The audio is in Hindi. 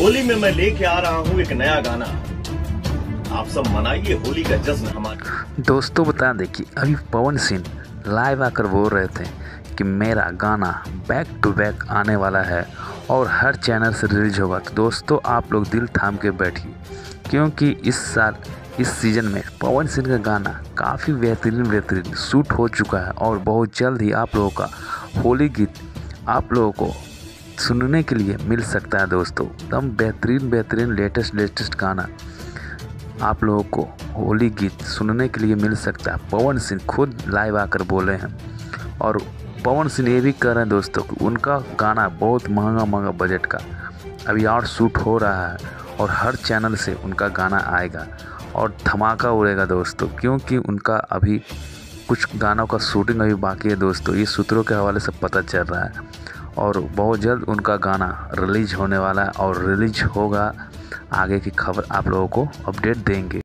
होली में मैं लेके आ रहा हूँ एक नया गाना। आप सब मनाइए होली का जश्न हमारा। दोस्तों बता दें कि अभी पवन सिंह लाइव आकर बोल रहे थे कि मेरा गाना बैक टू बैक आने वाला है और हर चैनल से रिलीज होगा। तो दोस्तों आप लोग दिल थाम के बैठिए, क्योंकि इस साल इस सीज़न में पवन सिंह का गाना काफ़ी बेहतरीन शूट हो चुका है और बहुत जल्द ही आप लोगों का होली गीत आप लोगों को सुनने के लिए मिल सकता है। दोस्तों एकदम बेहतरीन लेटेस्ट गाना आप लोगों को होली गीत सुनने के लिए मिल सकता है। पवन सिंह खुद लाइव आकर बोले हैं और पवन सिंह ये भी कह रहे हैं दोस्तों कि उनका गाना बहुत महंगा बजट का अभी और शूट हो रहा है और हर चैनल से उनका गाना आएगा और धमाका उड़ेगा दोस्तों, क्योंकि उनका अभी कुछ गानों का शूटिंग अभी बाकी है दोस्तों। ये सूत्रों के हवाले से पता चल रहा है और बहुत जल्द उनका गाना रिलीज होने वाला है और रिलीज होगा। आगे की खबर आप लोगों को अपडेट देंगे।